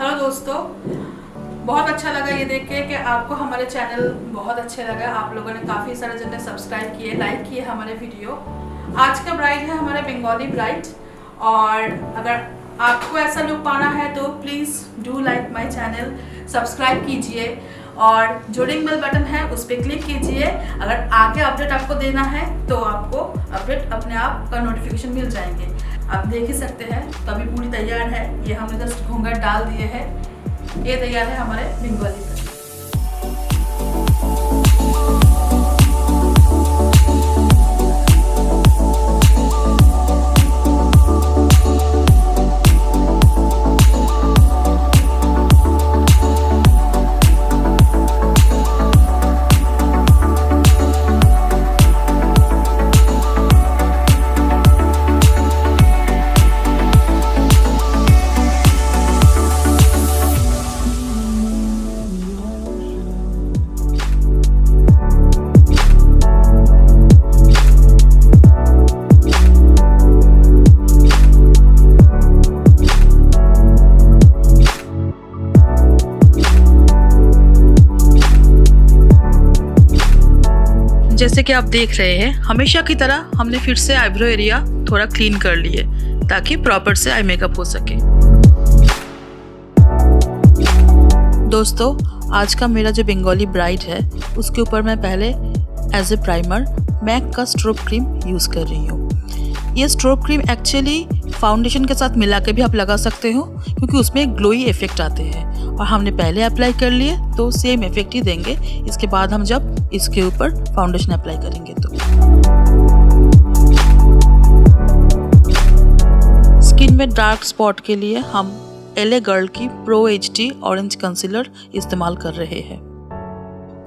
Hello दोस्तों, बहुत अच्छा लगा ये देख के कि आपको हमारे चैनल बहुत अच्छे लगा। आप लोगों ने काफ़ी सारे जन ने सब्सक्राइब किए, लाइक किए हमारे वीडियो। आज का ब्राइड है हमारे बंगाली ब्राइड, और अगर आपको ऐसा लुक पाना है तो please do like my channel, subscribe कीजिए और जो रिंग बेल बटन है उस पर क्लिक कीजिए। अगर आगे अपडेट आपको देना है तो आपको अपडेट अपने आप का नोटिफिकेशन मिल जाएंगे। आप देख ही सकते हैं तो अभी पूरी तैयार है। ये हमने जस्ट घूंघट डाल दिए हैं। ये तैयार है हमारे बंगाली। जैसे कि आप देख रहे हैं, हमेशा की तरह हमने फिर से आईब्रो एरिया थोड़ा क्लीन कर लिए ताकि प्रॉपर से आई मेकअप हो सके। दोस्तों, आज का मेरा जो बंगाली ब्राइड है उसके ऊपर मैं पहले एज ए प्राइमर मैक का स्ट्रोब क्रीम यूज़ कर रही हूँ। ये स्ट्रोब क्रीम एक्चुअली फाउंडेशन के साथ मिला के भी आप लगा सकते हो, क्योंकि उसमें ग्लोई इफेक्ट आते हैं और हमने पहले अप्लाई कर लिए तो सेम इफेक्ट ही देंगे। इसके बाद हम जब इसके ऊपर फाउंडेशन अप्लाई करेंगे तो स्किन में डार्क स्पॉट के लिए हम LA गर्ल की प्रो HD ऑरेंज कंसीलर इस्तेमाल कर रहे हैं।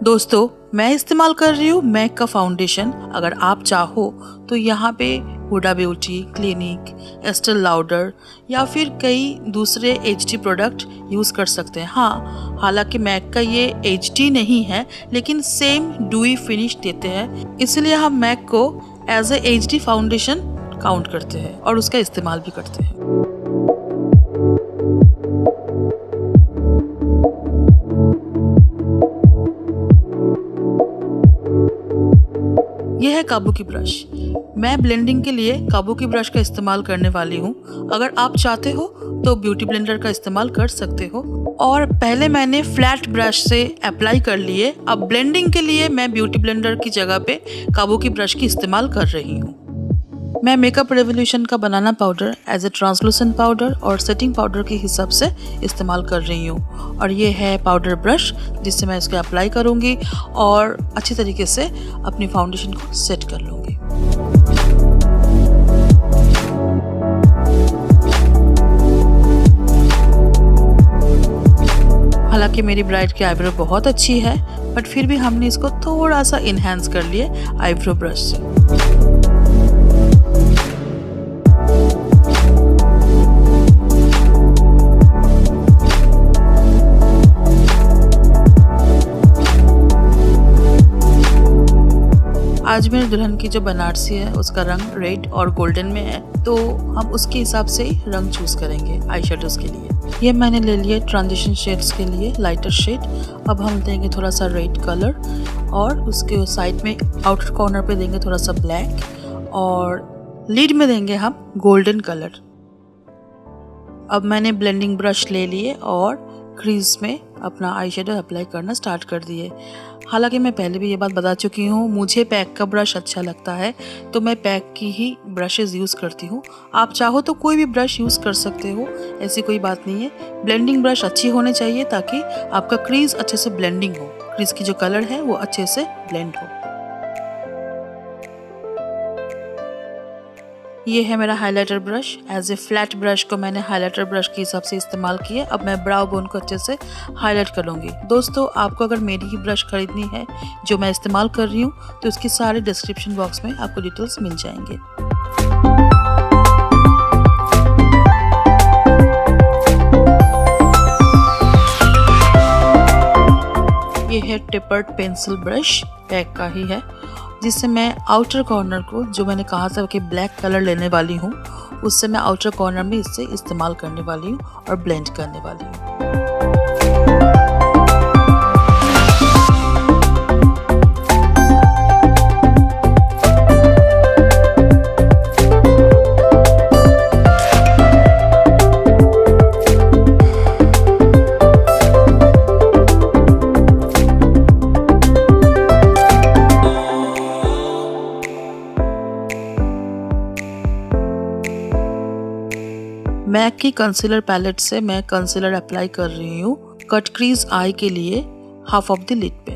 दोस्तों, मैं इस्तेमाल कर रही हूँ मैक का फाउंडेशन। अगर आप चाहो तो यहाँ पे Huda Beauty, Clinique, Estee Lauder या फिर कई दूसरे HD प्रोडक्ट यूज़ कर सकते हैं। हाँ, हालांकि मैक का ये HD नहीं है लेकिन सेम डूई फिनिश देते हैं, इसलिए हम मैक को as a HD foundation count करते हैं और उसका इस्तेमाल भी करते हैं। यह है काबुकी ब्रश। मैं ब्लेंडिंग के लिए काबुकी ब्रश का इस्तेमाल करने वाली हूँ। अगर आप चाहते हो तो ब्यूटी ब्लेंडर का इस्तेमाल कर सकते हो। और पहले मैंने फ्लैट ब्रश से अप्लाई कर लिए। अब ब्लेंडिंग के लिए मैं ब्यूटी ब्लेंडर की जगह पे काबुकी ब्रश की इस्तेमाल कर रही हूँ। मैं मेकअप रेवोल्यूशन का banana powder as a translucent powder और सेटिंग पाउडर के हिसाब से इस्तेमाल कर रही हूँ। और ये है पाउडर ब्रश जिससे मैं इसको अप्लाई करूँगी और अच्छी तरीके से अपनी फाउंडेशन को सेट कर लूँगी। हालांकि मेरी ब्राइड की आईब्रो बहुत अच्छी है, बट फिर भी हमने इसको थोड़ा सा इन्हेंस कर लिए आईब्रो ब्रश से। आज मेरे दुल्हन की जो बनारसी है उसका रंग रेड और गोल्डन में है, तो हम उसके हिसाब से ही रंग चूज करेंगे आई शेडोज के लिए। ये मैंने ले लिए ट्रांजिशन शेड्स के लिए लाइटर शेड। अब हम देंगे थोड़ा सा रेड कलर और उसके साइड में आउटर कॉर्नर पे देंगे थोड़ा सा ब्लैक और लीड में देंगे हम गोल्डन कलर। अब मैंने ब्लेंडिंग ब्रश ले लिए और क्रीज में अपना आई शेडो अप्लाई करना स्टार्ट कर दिए। हालांकि मैं पहले भी ये बात बता चुकी हूँ, मुझे पैक का ब्रश अच्छा लगता है तो मैं पैक की ही ब्रशेज़ यूज़ करती हूँ। आप चाहो तो कोई भी ब्रश यूज़ कर सकते हो, ऐसी कोई बात नहीं है। ब्लेंडिंग ब्रश अच्छी होनी चाहिए ताकि आपका क्रीज अच्छे से ब्लेंडिंग हो, क्रीज की जो कलर है वो अच्छे से ब्लेंड हो। ये है मेरा highlighter brush. As a flat brush को मैंने हाइलाइटर ब्रश के हिसाब से इस्तेमाल किया। अब मैं ब्राउ बोन को अच्छे से हाईलाइट कर लूँगी। दोस्तों, आपको अगर मेरी ही ब्रश खरीदनी है जो मैं इस्तेमाल कर रही हूँ तो उसकी सारे डिस्क्रिप्शन बॉक्स में आपको डिटेल्स मिल जाएंगे। ये है टेपर्ड पेंसिल ब्रश, पैक का ही है जिससे मैं आउटर कॉर्नर को, जो मैंने कहा था कि ब्लैक कलर लेने वाली हूँ, उससे मैं आउटर कॉर्नर में इससे इस्तेमाल करने वाली हूँ और ब्लेंड करने वाली हूँ। मैक की कंसीलर पैलेट से मैं कंसीलर अप्लाई कर रही हूँ कट क्रीज आई के लिए हाफ ऑफ द लिड पे।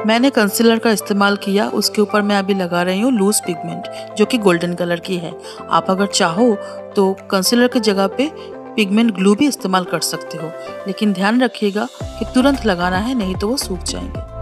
मैंने कंसीलर का इस्तेमाल किया, उसके ऊपर मैं अभी लगा रही हूँ लूज पिगमेंट जो कि गोल्डन कलर की है। आप अगर चाहो तो कंसीलर की जगह पे पिगमेंट ग्लू भी इस्तेमाल कर सकते हो, लेकिन ध्यान रखिएगा कि तुरंत लगाना है, नहीं तो वो सूख जाएंगे।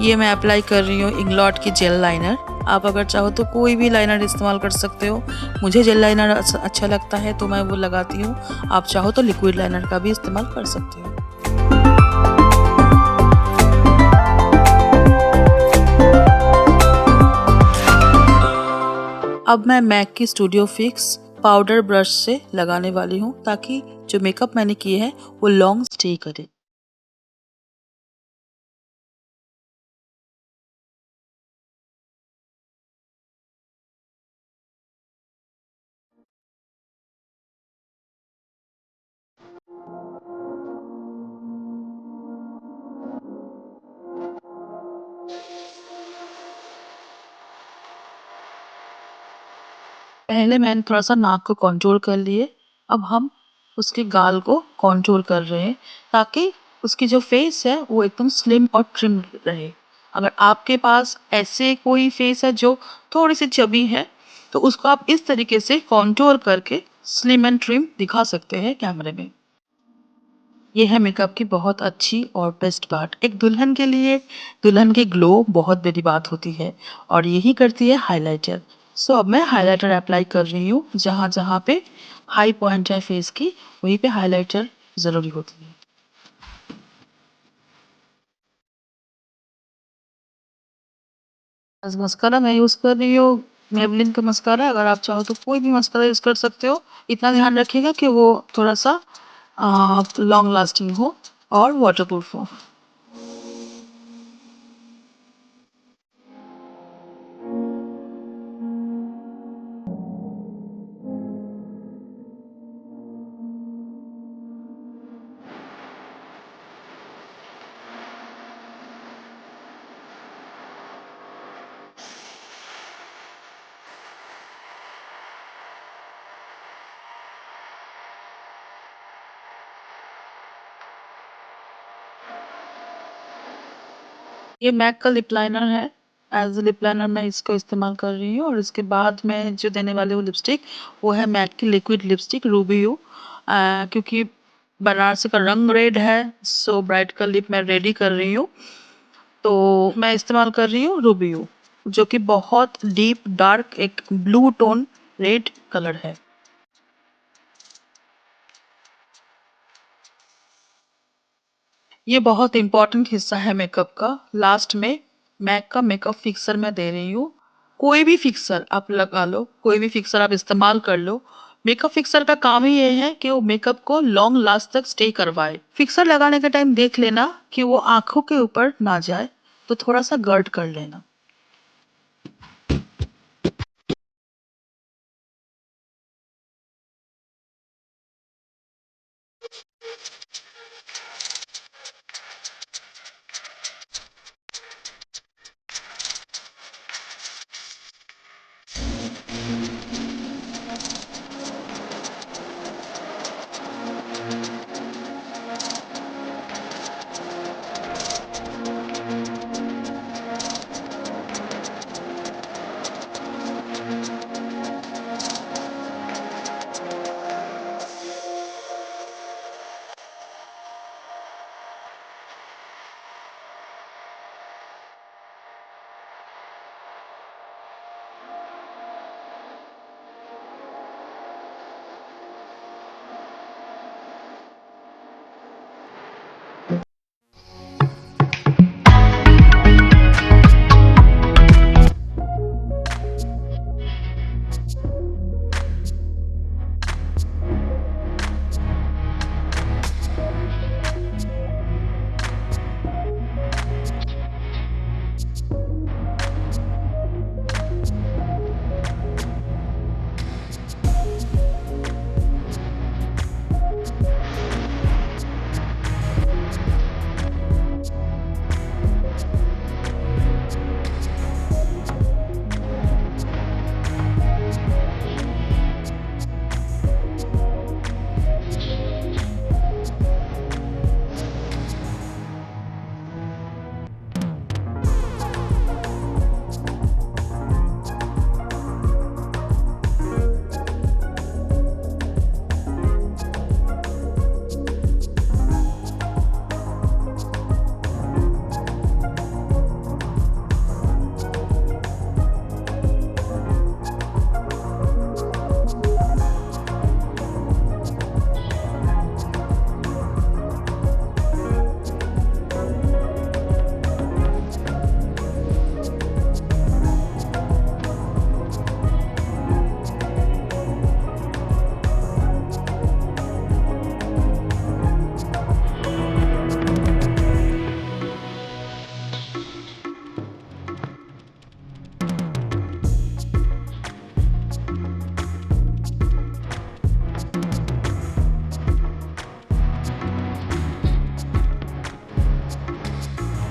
ये मैं अप्लाई कर रही हूँ इंग्लॉट की जेल लाइनर। आप अगर चाहो तो कोई भी लाइनर इस्तेमाल कर सकते हो। मुझे जेल लाइनर अच्छा लगता है तो मैं वो लगाती हूँ। आप चाहो तो लिक्विड लाइनर का भी इस्तेमाल कर सकते हो। अब मैं मैक की स्टूडियो फिक्स पाउडर ब्रश से लगाने वाली हूँ ताकि जो मेकअप मैंने किए हैं वो लॉन्ग स्टे करे। पहले मैंने थोड़ा सा नाक को कॉन्टूर कर लिए, अब हम उसके गाल को कॉन्टूर कर रहे हैं ताकि उसकी जो फेस है वो एकदम स्लिम और ट्रिम रहे। अगर आपके पास ऐसे कोई फेस है जो थोड़ी सी चबी है तो उसको आप इस तरीके से कॉन्टूर करके स्लिम एंड ट्रिम दिखा सकते हैं कैमरे में। ये है मेकअप की बहुत अच्छी और बेस्ट पार्ट। एक दुल्हन के लिए दुल्हन की ग्लो बहुत बड़ी बात होती है और यही करती है हाइलाइटर। सो अब मैं हाइलाइटर अप्लाई कर रही हूँ। जहाँ जहाँ पे हाई पॉइंट है फेस की वहीं पे हाइलाइटर ज़रूरी होती है। बस मस्कारा मैं यूज़ कर रही हूँ मेबलिन का मस्कारा। अगर आप चाहो तो कोई भी मस्कारा यूज़ कर सकते हो। इतना ध्यान रखिएगा कि वो थोड़ा सा लॉन्ग लास्टिंग हो और वाटरप्रूफ हो। ये मैक का लिप लाइनर है। एज लिप लाइनर मैं इसको इस्तेमाल कर रही हूँ और इसके बाद मैं जो देने वाली हूँ लिपस्टिक वो है मैक की लिक्विड लिपस्टिक रूबी यू। क्योंकि बनारसी का रंग रेड है, सो ब्राइट का लिप मैं रेडी कर रही हूँ, तो मैं इस्तेमाल कर रही हूँ रूबी यू जो कि बहुत डीप डार्क एक ब्लू टोन रेड कलर है। ये बहुत इंपॉर्टेंट हिस्सा है मेकअप का। लास्ट में मैक का मेकअप फिक्सर मैं दे रही हूँ। कोई भी फिक्सर आप लगा लो, कोई भी फिक्सर आप इस्तेमाल कर लो। मेकअप फिक्सर का काम ही ये है कि वो मेकअप को लॉन्ग लास्ट तक स्टे करवाए। फिक्सर लगाने के टाइम देख लेना कि वो आंखों के ऊपर ना जाए, तो थोड़ा सा गर्ड कर लेना।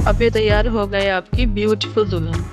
अब ये तैयार हो गए आपकी ब्यूटीफुल दुल्हन।